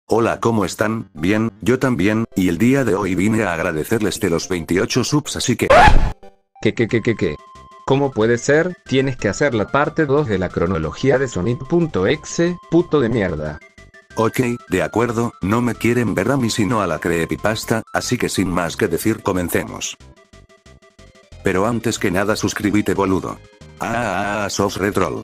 Hola, ¿cómo están? Bien, yo también, y el día de hoy vine a agradecerles de los 28 subs, así que... ¿Qué? ¿Cómo puede ser? Tienes que hacer la parte 2 de la cronología de Sonic.exe, puto de mierda. Ok, de acuerdo, no me quieren ver a mí sino a la creepypasta, así que sin más que decir comencemos. Pero antes que nada suscríbete, boludo. Sos Retroll.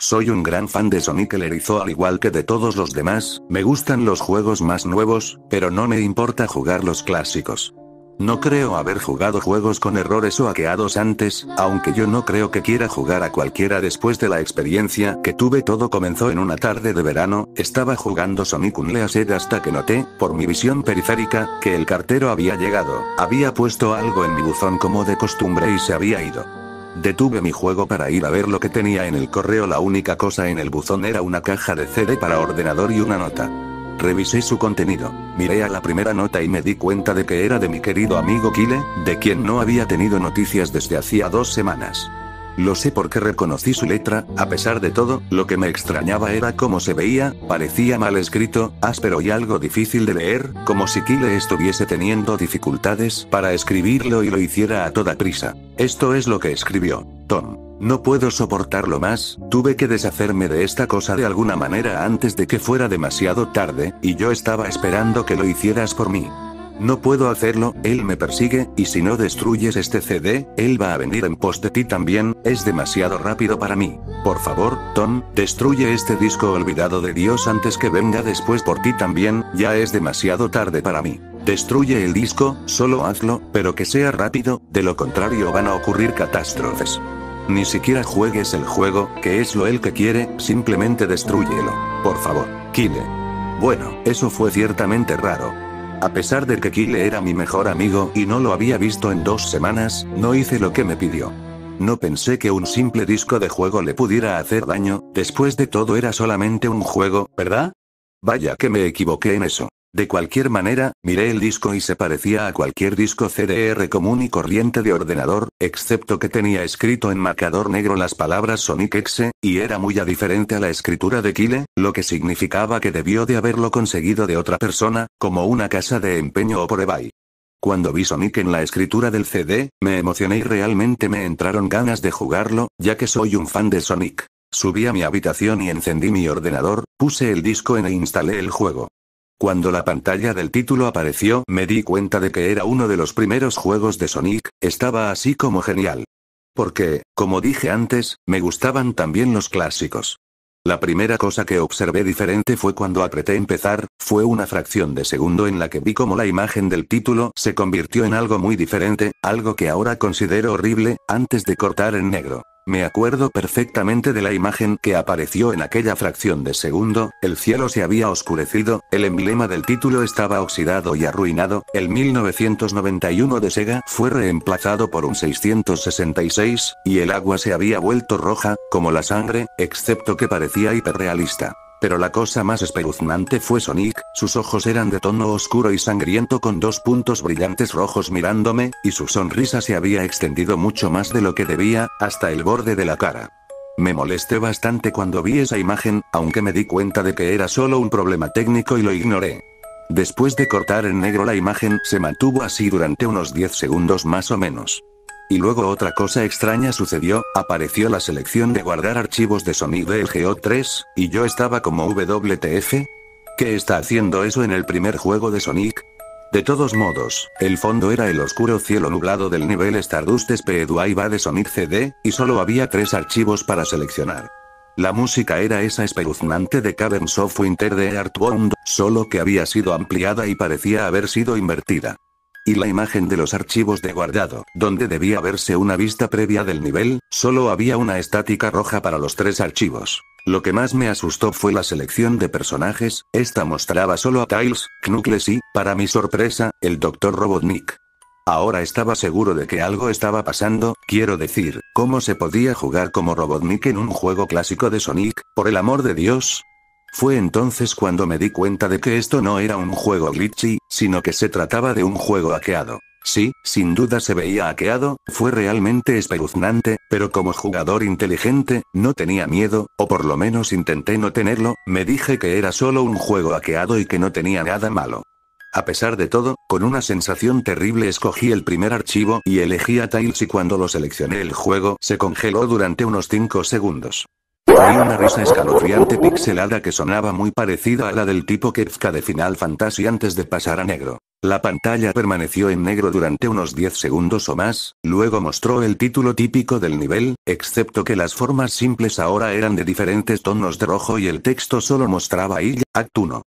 Soy un gran fan de Sonic el Erizo, al igual que de todos los demás. Me gustan los juegos más nuevos, pero no me importa jugar los clásicos. No creo haber jugado juegos con errores o hackeados antes, aunque yo no creo que quiera jugar a cualquiera después de la experiencia que tuve. Todo comenzó en una tarde de verano, estaba jugando Sonic Unleashed hasta que noté, por mi visión periférica, que el cartero había llegado, había puesto algo en mi buzón como de costumbre y se había ido. Detuve mi juego para ir a ver lo que tenía en el correo. La única cosa en el buzón era una caja de CD para ordenador y una nota. Revisé su contenido, miré a la primera nota y me di cuenta de que era de mi querido amigo Kyle, de quien no había tenido noticias desde hacía 2 semanas. Lo sé porque reconocí su letra. A pesar de todo, lo que me extrañaba era cómo se veía. Parecía mal escrito, áspero y algo difícil de leer, como si Kyle estuviese teniendo dificultades para escribirlo y lo hiciera a toda prisa. Esto es lo que escribió: Tom, no puedo soportarlo más, tuve que deshacerme de esta cosa de alguna manera antes de que fuera demasiado tarde, y yo estaba esperando que lo hicieras por mí. No puedo hacerlo, él me persigue, y si no destruyes este CD, él va a venir en pos de ti también. Es demasiado rápido para mí. Por favor, Tom, destruye este disco olvidado de Dios antes que venga después por ti también. Ya es demasiado tarde para mí. Destruye el disco, solo hazlo, pero que sea rápido, de lo contrario van a ocurrir catástrofes. Ni siquiera juegues el juego, que es lo él que quiere, simplemente destrúyelo. Por favor, Kyle. Bueno, eso fue ciertamente raro. A pesar de que Kyle era mi mejor amigo y no lo había visto en 2 semanas, no hice lo que me pidió. No pensé que un simple disco de juego le pudiera hacer daño. Después de todo era solamente un juego, ¿verdad? Vaya que me equivoqué en eso. De cualquier manera, miré el disco y se parecía a cualquier disco CDR común y corriente de ordenador, excepto que tenía escrito en marcador negro las palabras Sonic Exe, y era muy diferente a la escritura de Kyle, lo que significaba que debió de haberlo conseguido de otra persona, como una casa de empeño o por eBay. Cuando vi Sonic en la escritura del CD, me emocioné y realmente me entraron ganas de jugarlo, ya que soy un fan de Sonic. Subí a mi habitación y encendí mi ordenador, puse el disco e instalé el juego. Cuando la pantalla del título apareció, me di cuenta de que era uno de los primeros juegos de Sonic. Estaba así como genial. Porque, como dije antes, me gustaban también los clásicos. La primera cosa que observé diferente fue cuando apreté empezar. Fue una fracción de segundo en la que vi cómo la imagen del título se convirtió en algo muy diferente, algo que ahora considero horrible, antes de cortar en negro. Me acuerdo perfectamente de la imagen que apareció en aquella fracción de segundo. El cielo se había oscurecido, el emblema del título estaba oxidado y arruinado, el 1991 de Sega fue reemplazado por un 666, y el agua se había vuelto roja, como la sangre, excepto que parecía hiperrealista. Pero la cosa más espeluznante fue Sonic. Sus ojos eran de tono oscuro y sangriento con 2 puntos brillantes rojos mirándome, y su sonrisa se había extendido mucho más de lo que debía, hasta el borde de la cara. Me molesté bastante cuando vi esa imagen, aunque me di cuenta de que era solo un problema técnico y lo ignoré. Después de cortar en negro la imagen, se mantuvo así durante unos 10 segundos más o menos. Y luego otra cosa extraña sucedió, apareció la selección de guardar archivos de Sonic DLGO 3, y yo estaba como WTF. ¿Qué está haciendo eso en el primer juego de Sonic? De todos modos, el fondo era el oscuro cielo nublado del nivel Stardust Speedway de Sonic CD, y solo había 3 archivos para seleccionar. La música era esa espeluznante de Caverns of Winter de Earthbound, solo que había sido ampliada y parecía haber sido invertida. Y la imagen de los archivos de guardado, donde debía verse una vista previa del nivel, solo había una estática roja para los 3 archivos. Lo que más me asustó fue la selección de personajes. Esta mostraba solo a Tails, Knuckles y, para mi sorpresa, el Dr. Robotnik. Ahora estaba seguro de que algo estaba pasando. Quiero decir, ¿cómo se podía jugar como Robotnik en un juego clásico de Sonic, por el amor de Dios? Fue entonces cuando me di cuenta de que esto no era un juego glitchy, sino que se trataba de un juego hackeado. Sí, sin duda se veía hackeado, fue realmente espeluznante, pero como jugador inteligente, no tenía miedo, o por lo menos intenté no tenerlo, me dije que era solo un juego hackeado y que no tenía nada malo. A pesar de todo, con una sensación terrible escogí el primer archivo y elegí a Tails y cuando lo seleccioné el juego se congeló durante unos 5 segundos. Oí una risa escalofriante pixelada que sonaba muy parecida a la del tipo Kefka de Final Fantasy antes de pasar a negro. La pantalla permaneció en negro durante unos 10 segundos o más, luego mostró el título típico del nivel, excepto que las formas simples ahora eran de diferentes tonos de rojo y el texto solo mostraba I, Act 1.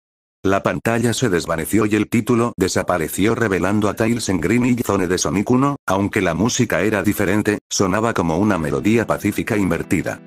La pantalla se desvaneció y el título desapareció revelando a Tails en Green Hill Zone de Sonic 1, aunque la música era diferente, sonaba como una melodía pacífica invertida.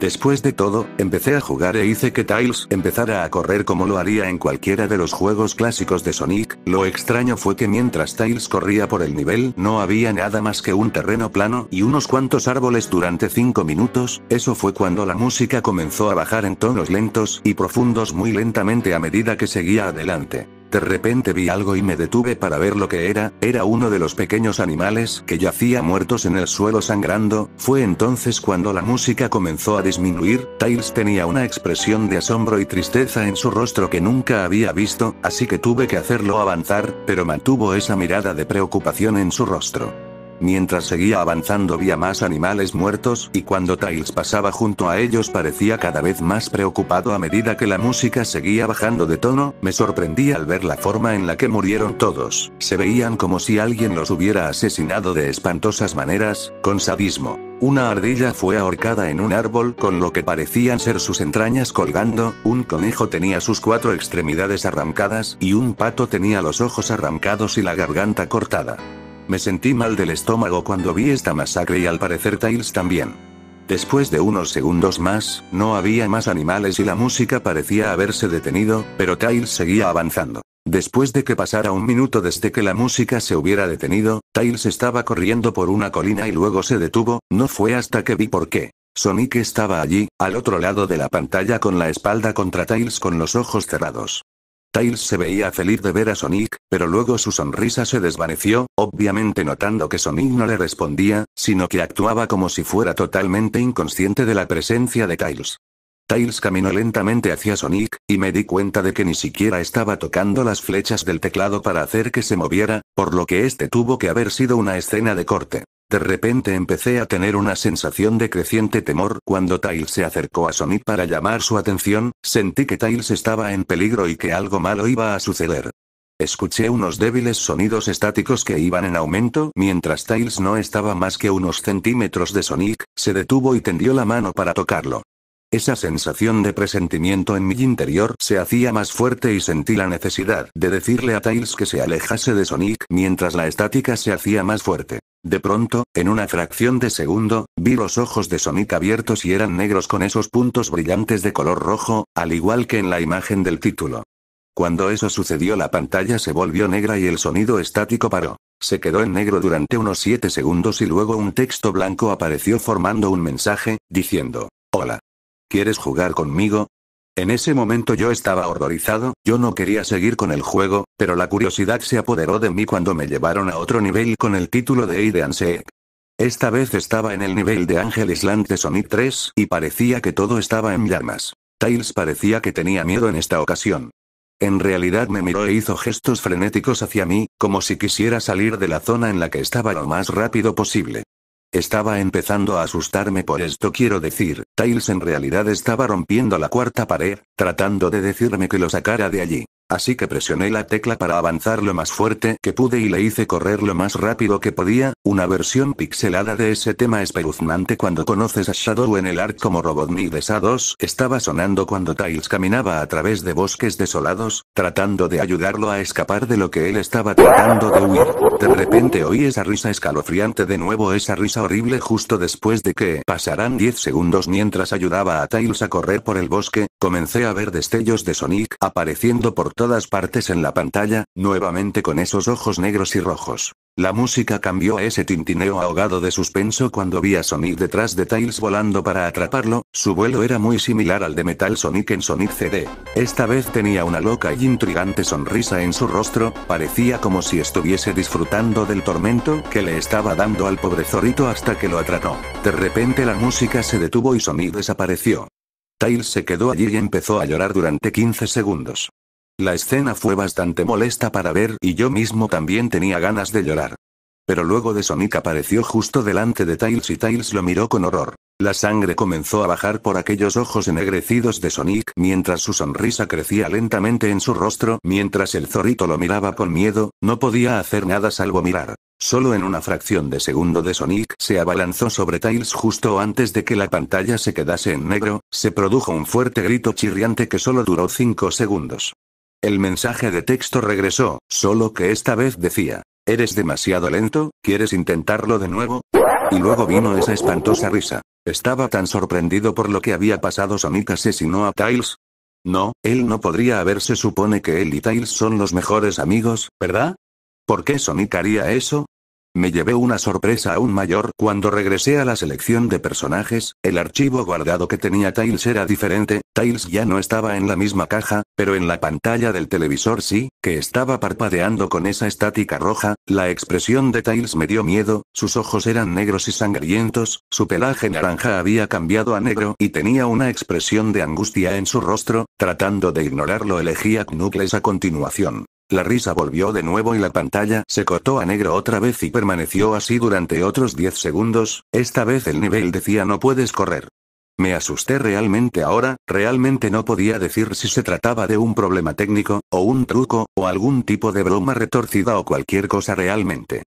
Después de todo, empecé a jugar e hice que Tails empezara a correr como lo haría en cualquiera de los juegos clásicos de Sonic. Lo extraño fue que mientras Tails corría por el nivel no había nada más que un terreno plano y unos cuantos árboles durante 5 minutos, eso fue cuando la música comenzó a bajar en tonos lentos y profundos muy lentamente a medida que seguía adelante. De repente vi algo y me detuve para ver lo que era uno de los pequeños animales que yacía muertos en el suelo sangrando. Fue entonces cuando la música comenzó a disminuir. Tails tenía una expresión de asombro y tristeza en su rostro que nunca había visto, así que tuve que hacerlo avanzar, pero mantuvo esa mirada de preocupación en su rostro. Mientras seguía avanzando vi a más animales muertos y cuando Tails pasaba junto a ellos parecía cada vez más preocupado a medida que la música seguía bajando de tono. Me sorprendí al ver la forma en la que murieron todos. Se veían como si alguien los hubiera asesinado de espantosas maneras, con sadismo. Una ardilla fue ahorcada en un árbol con lo que parecían ser sus entrañas colgando, un conejo tenía sus 4 extremidades arrancadas y un pato tenía los ojos arrancados y la garganta cortada. Me sentí mal del estómago cuando vi esta masacre y al parecer Tails también. Después de unos segundos más, no había más animales y la música parecía haberse detenido, pero Tails seguía avanzando. Después de que pasara un minuto desde que la música se hubiera detenido, Tails estaba corriendo por una colina y luego se detuvo. No fue hasta que vi por qué. Sonic estaba allí, al otro lado de la pantalla con la espalda contra Tails con los ojos cerrados. Tails se veía feliz de ver a Sonic, pero luego su sonrisa se desvaneció, obviamente notando que Sonic no le respondía, sino que actuaba como si fuera totalmente inconsciente de la presencia de Tails. Tails caminó lentamente hacia Sonic, y me di cuenta de que ni siquiera estaba tocando las flechas del teclado para hacer que se moviera, por lo que este tuvo que haber sido una escena de corte. De repente empecé a tener una sensación de creciente temor. Cuando Tails se acercó a Sonic para llamar su atención, sentí que Tails estaba en peligro y que algo malo iba a suceder. Escuché unos débiles sonidos estáticos que iban en aumento. Mientras Tails no estaba más que unos centímetros de Sonic, se detuvo y tendió la mano para tocarlo. Esa sensación de presentimiento en mi interior se hacía más fuerte y sentí la necesidad de decirle a Tails que se alejase de Sonic mientras la estática se hacía más fuerte. De pronto, en una fracción de segundo, vi los ojos de Sonic abiertos y eran negros con esos puntos brillantes de color rojo, al igual que en la imagen del título. Cuando eso sucedió la pantalla se volvió negra y el sonido estático paró. Se quedó en negro durante unos 7 segundos y luego un texto blanco apareció formando un mensaje, diciendo: «Hola. ¿Quieres jugar conmigo?». En ese momento yo estaba horrorizado, yo no quería seguir con el juego, pero la curiosidad se apoderó de mí cuando me llevaron a otro nivel con el título de Hide and Seek. Esta vez estaba en el nivel de Angel Island de Sonic 3, y parecía que todo estaba en llamas. Tails parecía que tenía miedo en esta ocasión. En realidad me miró e hizo gestos frenéticos hacia mí, como si quisiera salir de la zona en la que estaba lo más rápido posible. Estaba empezando a asustarme por esto, quiero decir, Tails en realidad estaba rompiendo la cuarta pared, tratando de decirme que lo sacara de allí. Así que presioné la tecla para avanzar lo más fuerte que pude y le hice correr lo más rápido que podía. Una versión pixelada de ese tema espeluznante cuando conoces a Shadow en el arc como Robotnik de SA2 estaba sonando cuando Tails caminaba a través de bosques desolados, tratando de ayudarlo a escapar de lo que él estaba tratando de huir. De repente oí esa risa escalofriante de nuevo, esa risa horrible justo después de que pasaran 10 segundos mientras ayudaba a Tails a correr por el bosque. Comencé a ver destellos de Sonic apareciendo por todas partes en la pantalla, nuevamente con esos ojos negros y rojos. La música cambió a ese tintineo ahogado de suspenso cuando vi a Sonic detrás de Tails volando para atraparlo. Su vuelo era muy similar al de Metal Sonic en Sonic CD. Esta vez tenía una loca y intrigante sonrisa en su rostro, parecía como si estuviese disfrutando del tormento que le estaba dando al pobre zorrito hasta que lo atrapó. De repente la música se detuvo y Sonic desapareció. Tails se quedó allí y empezó a llorar durante 15 segundos. La escena fue bastante molesta para ver y yo mismo también tenía ganas de llorar. Pero luego de Sonic apareció justo delante de Tails y Tails lo miró con horror. La sangre comenzó a bajar por aquellos ojos ennegrecidos de Sonic mientras su sonrisa crecía lentamente en su rostro. Mientras el zorrito lo miraba con miedo, no podía hacer nada salvo mirar. Solo en una fracción de segundo de Sonic se abalanzó sobre Tails justo antes de que la pantalla se quedase en negro, se produjo un fuerte grito chirriante que solo duró 5 segundos. El mensaje de texto regresó, solo que esta vez decía: «Eres demasiado lento, ¿quieres intentarlo de nuevo?». Y luego vino esa espantosa risa. Estaba tan sorprendido por lo que había pasado. ¿Sonic asesinó a Tails? No, él no podría haber. Se supone que él y Tails son los mejores amigos, ¿verdad? ¿Por qué Sonic haría eso? Me llevé una sorpresa aún mayor cuando regresé a la selección de personajes. El archivo guardado que tenía Tails era diferente. Tails ya no estaba en la misma caja, pero en la pantalla del televisor sí, que estaba parpadeando con esa estática roja. La expresión de Tails me dio miedo, sus ojos eran negros y sangrientos, su pelaje naranja había cambiado a negro y tenía una expresión de angustia en su rostro. Tratando de ignorarlo elegí a Knuckles a continuación. La risa volvió de nuevo y la pantalla se cortó a negro otra vez y permaneció así durante otros 10 segundos, esta vez el nivel decía no puedes correr. Me asusté realmente ahora, realmente no podía decir si se trataba de un problema técnico, o un truco, o algún tipo de broma retorcida o cualquier cosa realmente.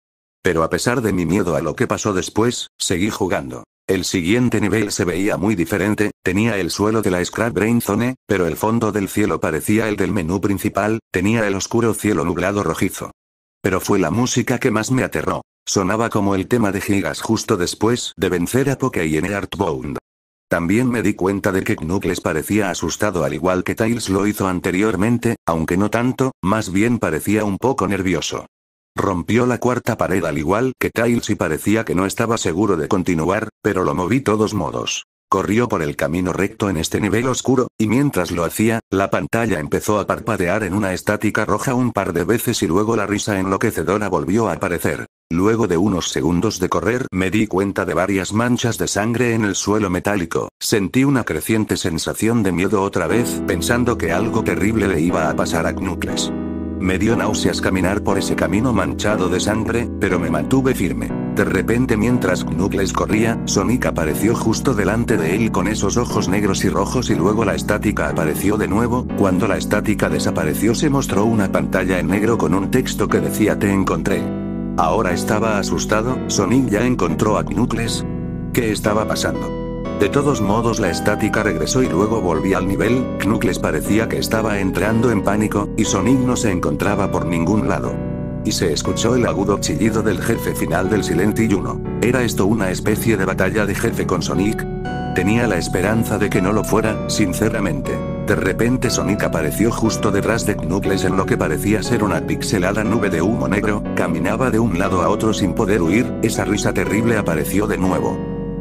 Pero a pesar de mi miedo a lo que pasó después, seguí jugando. El siguiente nivel se veía muy diferente, tenía el suelo de la Scrap Brain Zone, pero el fondo del cielo parecía el del menú principal, tenía el oscuro cielo nublado rojizo. Pero fue la música que más me aterró. Sonaba como el tema de Gigas justo después de vencer a Pokey en Earthbound. También me di cuenta de que Knuckles parecía asustado al igual que Tails lo hizo anteriormente, aunque no tanto, más bien parecía un poco nervioso. Rompió la cuarta pared al igual que Tails y parecía que no estaba seguro de continuar, pero lo moví todos modos. Corrió por el camino recto en este nivel oscuro, y mientras lo hacía, la pantalla empezó a parpadear en una estática roja un par de veces y luego la risa enloquecedora volvió a aparecer. Luego de unos segundos de correr me di cuenta de varias manchas de sangre en el suelo metálico, sentí una creciente sensación de miedo otra vez pensando que algo terrible le iba a pasar a Knuckles. Me dio náuseas caminar por ese camino manchado de sangre, pero me mantuve firme. De repente mientras Knuckles corría, Sonic apareció justo delante de él con esos ojos negros y rojos y luego la estática apareció de nuevo. Cuando la estática desapareció se mostró una pantalla en negro con un texto que decía te encontré. Ahora estaba asustado, Sonic ya encontró a Knuckles. ¿Qué estaba pasando? De todos modos la estática regresó y luego volví al nivel. Knuckles parecía que estaba entrando en pánico, y Sonic no se encontraba por ningún lado. Y se escuchó el agudo chillido del jefe final del Silent Hill 1. ¿Era esto una especie de batalla de jefe con Sonic? Tenía la esperanza de que no lo fuera, sinceramente. De repente Sonic apareció justo detrás de Knuckles en lo que parecía ser una pixelada nube de humo negro, caminaba de un lado a otro sin poder huir, esa risa terrible apareció de nuevo.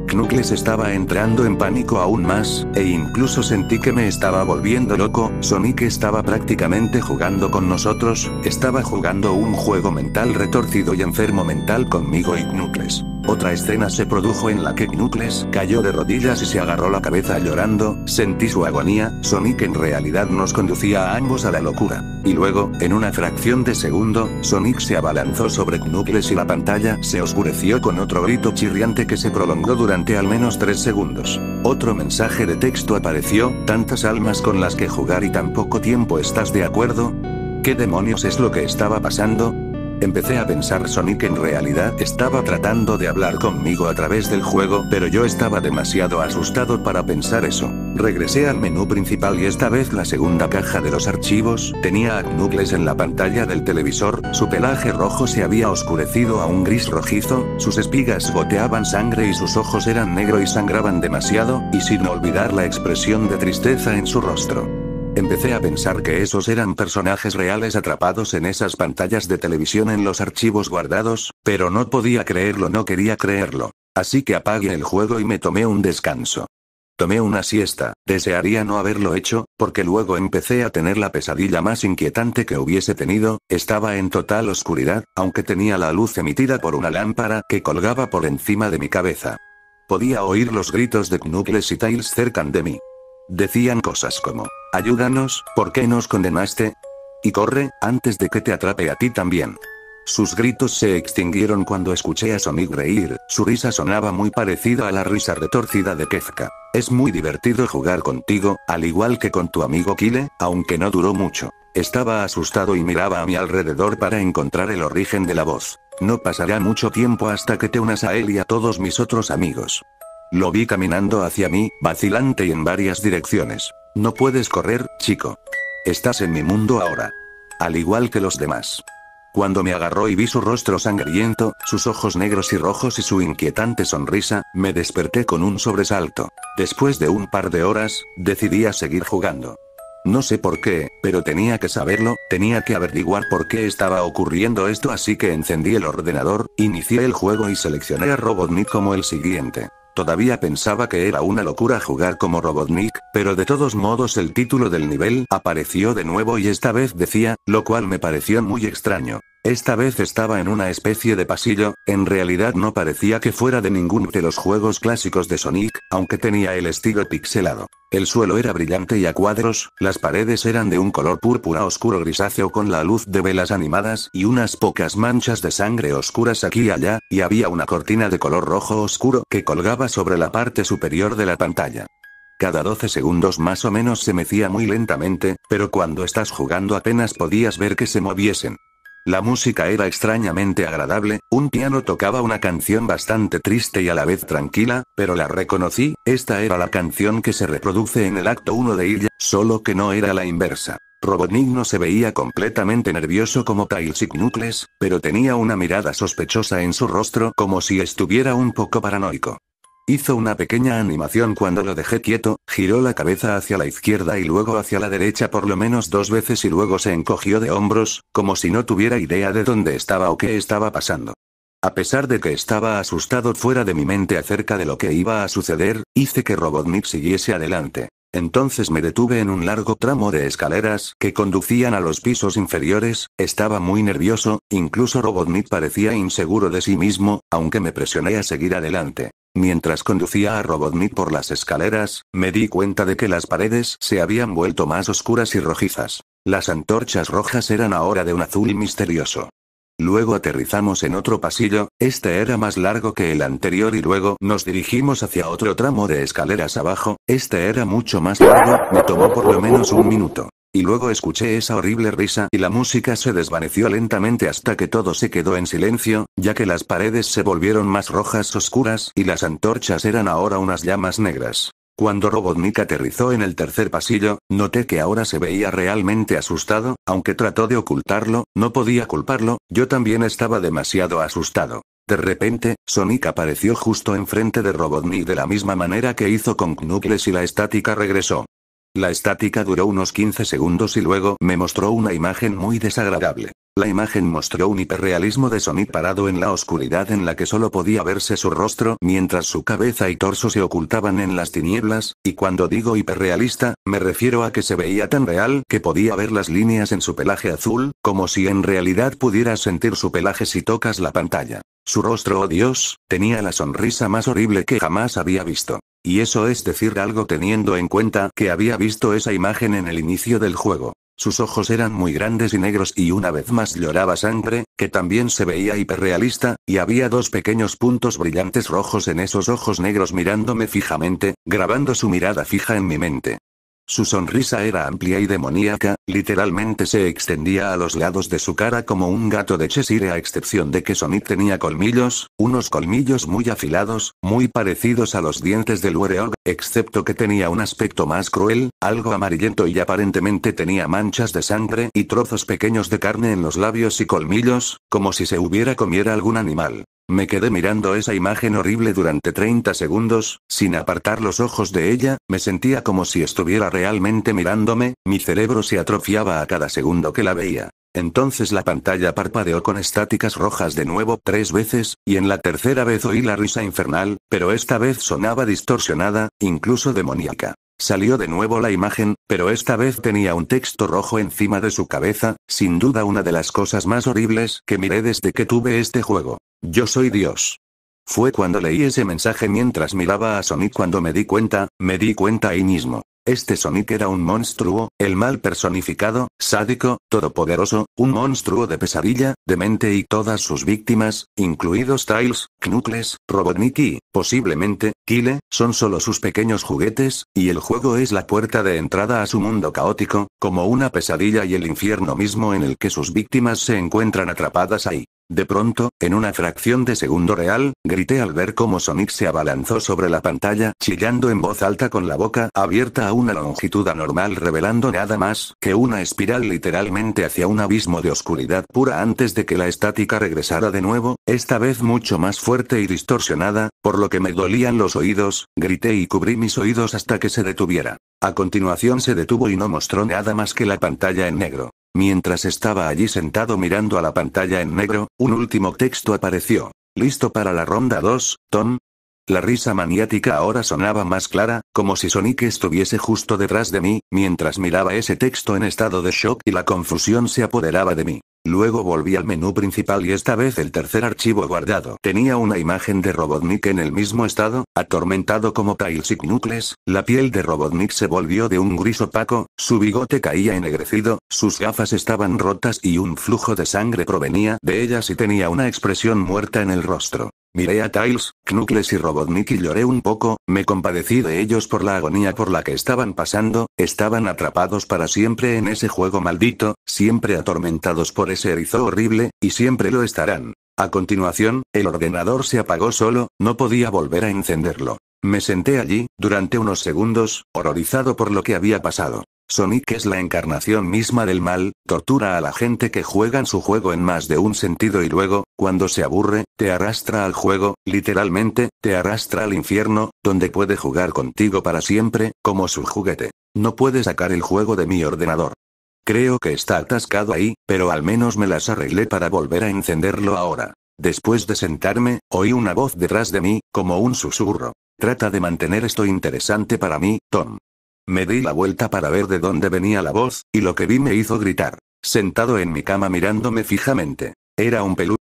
Knuckles estaba entrando en pánico aún más, e incluso sentí que me estaba volviendo loco. Sonic estaba prácticamente jugando con nosotros, estaba jugando un juego mental retorcido y enfermo mental conmigo y Knuckles. Otra escena se produjo en la que Knuckles cayó de rodillas y se agarró la cabeza llorando, sentí su agonía. Sonic en realidad nos conducía a ambos a la locura. Y luego, en una fracción de segundo, Sonic se abalanzó sobre Knuckles y la pantalla se oscureció con otro grito chirriante que se prolongó durante al menos 3 segundos. Otro mensaje de texto apareció, tantas almas con las que jugar y tan poco tiempo, ¿estás de acuerdo? ¿Qué demonios es lo que estaba pasando? Empecé a pensar Sonic en realidad estaba tratando de hablar conmigo a través del juego, pero yo estaba demasiado asustado para pensar eso. Regresé al menú principal y esta vez la segunda caja de los archivos tenía a Knuckles en la pantalla del televisor, su pelaje rojo se había oscurecido a un gris rojizo, sus espigas goteaban sangre y sus ojos eran negros y sangraban demasiado, y sin olvidar la expresión de tristeza en su rostro. Empecé a pensar que esos eran personajes reales atrapados en esas pantallas de televisión en los archivos guardados, pero no podía creerlo, no quería creerlo. Así que apagué el juego y me tomé un descanso. Tomé una siesta, desearía no haberlo hecho, porque luego empecé a tener la pesadilla más inquietante que hubiese tenido. Estaba en total oscuridad, aunque tenía la luz emitida por una lámpara que colgaba por encima de mi cabeza. Podía oír los gritos de Knuckles y Tails cerca de mí. Decían cosas como: ayúdanos, ¿por qué nos condenaste? Y corre, antes de que te atrape a ti también. Sus gritos se extinguieron cuando escuché a Sonic reír. Su risa sonaba muy parecida a la risa retorcida de Kefka. Es muy divertido jugar contigo, al igual que con tu amigo Kyle, aunque no duró mucho. Estaba asustado y miraba a mi alrededor para encontrar el origen de la voz. No pasará mucho tiempo hasta que te unas a él y a todos mis otros amigos. Lo vi caminando hacia mí, vacilante y en varias direcciones. No puedes correr, chico. Estás en mi mundo ahora. Al igual que los demás. Cuando me agarró y vi su rostro sangriento, sus ojos negros y rojos y su inquietante sonrisa, me desperté con un sobresalto. Después de un par de horas, decidí a seguir jugando. No sé por qué, pero tenía que saberlo, tenía que averiguar por qué estaba ocurriendo esto, así que encendí el ordenador, inicié el juego y seleccioné a Robotnik como el siguiente. Todavía pensaba que era una locura jugar como Robotnik, pero de todos modos el título del nivel apareció de nuevo y esta vez decía, lo cual me pareció muy extraño. Esta vez estaba en una especie de pasillo, en realidad no parecía que fuera de ninguno de los juegos clásicos de Sonic, aunque tenía el estilo pixelado. El suelo era brillante y a cuadros, las paredes eran de un color púrpura oscuro grisáceo con la luz de velas animadas y unas pocas manchas de sangre oscuras aquí y allá, y había una cortina de color rojo oscuro que colgaba sobre la parte superior de la pantalla. Cada 12 segundos más o menos se mecía muy lentamente, pero cuando estás jugando apenas podías ver que se moviesen. La música era extrañamente agradable, un piano tocaba una canción bastante triste y a la vez tranquila, pero la reconocí, esta era la canción que se reproduce en el acto 1 de ella, solo que no era la inversa. Robotnik no se veía completamente nervioso como Tails y Knuckles, pero tenía una mirada sospechosa en su rostro como si estuviera un poco paranoico. Hizo una pequeña animación cuando lo dejé quieto, giró la cabeza hacia la izquierda y luego hacia la derecha por lo menos 2 veces y luego se encogió de hombros, como si no tuviera idea de dónde estaba o qué estaba pasando. A pesar de que estaba asustado fuera de mi mente acerca de lo que iba a suceder, hice que Robotnik siguiese adelante. Entonces me detuve en un largo tramo de escaleras que conducían a los pisos inferiores, estaba muy nervioso, incluso Robotnik parecía inseguro de sí mismo, aunque me presioné a seguir adelante. Mientras conducía a Robotnik por las escaleras, me di cuenta de que las paredes se habían vuelto más oscuras y rojizas. Las antorchas rojas eran ahora de un azul misterioso. Luego aterrizamos en otro pasillo, este era más largo que el anterior y luego nos dirigimos hacia otro tramo de escaleras abajo, este era mucho más largo, me tomó por lo menos 1 minuto. Y luego escuché esa horrible risa y la música se desvaneció lentamente hasta que todo se quedó en silencio, ya que las paredes se volvieron más rojas oscuras y las antorchas eran ahora unas llamas negras. Cuando Robotnik aterrizó en el tercer pasillo, noté que ahora se veía realmente asustado, aunque trató de ocultarlo, no podía culparlo, yo también estaba demasiado asustado. De repente, Sonic apareció justo enfrente de Robotnik de la misma manera que hizo con Knuckles y la estática regresó. La estática duró unos 15 segundos y luego me mostró una imagen muy desagradable. La imagen mostró un hiperrealismo de Sonic parado en la oscuridad en la que solo podía verse su rostro mientras su cabeza y torso se ocultaban en las tinieblas, y cuando digo hiperrealista, me refiero a que se veía tan real que podía ver las líneas en su pelaje azul, como si en realidad pudieras sentir su pelaje si tocas la pantalla. Su rostro, oh Dios, tenía la sonrisa más horrible que jamás había visto. Y eso es decir algo teniendo en cuenta que había visto esa imagen en el inicio del juego. Sus ojos eran muy grandes y negros y una vez más lloraba sangre, que también se veía hiperrealista, y había 2 pequeños puntos brillantes rojos en esos ojos negros mirándome fijamente, grabando su mirada fija en mi mente. Su sonrisa era amplia y demoníaca, literalmente se extendía a los lados de su cara como un gato de Cheshire a excepción de que Sonic tenía colmillos, unos colmillos muy afilados, muy parecidos a los dientes del Werewolf, excepto que tenía un aspecto más cruel, algo amarillento y aparentemente tenía manchas de sangre y trozos pequeños de carne en los labios y colmillos, como si se hubiera comiera algún animal. Me quedé mirando esa imagen horrible durante 30 segundos, sin apartar los ojos de ella, me sentía como si estuviera realmente mirándome, mi cerebro se atrofiaba a cada segundo que la veía. Entonces la pantalla parpadeó con estáticas rojas de nuevo 3 veces, y en la tercera vez oí la risa infernal, pero esta vez sonaba distorsionada, incluso demoníaca. Salió de nuevo la imagen, pero esta vez tenía un texto rojo encima de su cabeza, sin duda una de las cosas más horribles que miré desde que tuve este juego. Yo soy Dios. Fue cuando leí ese mensaje mientras miraba a Sonic cuando me di cuenta ahí mismo. Este Sonic era un monstruo, el mal personificado, sádico, todopoderoso, un monstruo de pesadilla, demente y todas sus víctimas, incluidos Tails, Knuckles, Robotnik y, posiblemente, Kyle, son solo sus pequeños juguetes, y el juego es la puerta de entrada a su mundo caótico, como una pesadilla y el infierno mismo en el que sus víctimas se encuentran atrapadas ahí. De pronto, en una fracción de segundo real, grité al ver cómo Sonic se abalanzó sobre la pantalla, chillando en voz alta con la boca abierta a una longitud anormal, revelando nada más que una espiral literalmente hacia un abismo de oscuridad pura antes de que la estática regresara de nuevo, esta vez mucho más fuerte y distorsionada, por lo que me dolían los oídos, grité y cubrí mis oídos hasta que se detuviera. A continuación se detuvo y no mostró nada más que la pantalla en negro. Mientras estaba allí sentado mirando a la pantalla en negro, un último texto apareció. ¿Listo para la ronda 2, Tom? La risa maniática ahora sonaba más clara, como si Sonic estuviese justo detrás de mí, mientras miraba ese texto en estado de shock y la confusión se apoderaba de mí. Luego volví al menú principal y esta vez el tercer archivo guardado tenía una imagen de Robotnik en el mismo estado, atormentado como Tails y Knuckles. La piel de Robotnik se volvió de un gris opaco, su bigote caía ennegrecido, sus gafas estaban rotas y un flujo de sangre provenía de ellas y tenía una expresión muerta en el rostro. Miré a Tails, Knuckles y Robotnik y lloré un poco, me compadecí de ellos por la agonía por la que estaban pasando, estaban atrapados para siempre en ese juego maldito, siempre atormentados por ese erizo horrible, y siempre lo estarán. A continuación, el ordenador se apagó solo, no podía volver a encenderlo. Me senté allí, durante unos segundos, horrorizado por lo que había pasado. Sonic es la encarnación misma del mal, tortura a la gente que juegan su juego en más de un sentido y luego, cuando se aburre, te arrastra al juego, literalmente, te arrastra al infierno, donde puede jugar contigo para siempre, como su juguete. No puede sacar el juego de mi ordenador. Creo que está atascado ahí, pero al menos me las arreglé para volver a encenderlo ahora. Después de sentarme, oí una voz detrás de mí, como un susurro. Trata de mantener esto interesante para mí, Tom. Me di la vuelta para ver de dónde venía la voz, y lo que vi me hizo gritar. Sentado en mi cama mirándome fijamente. Era un peluche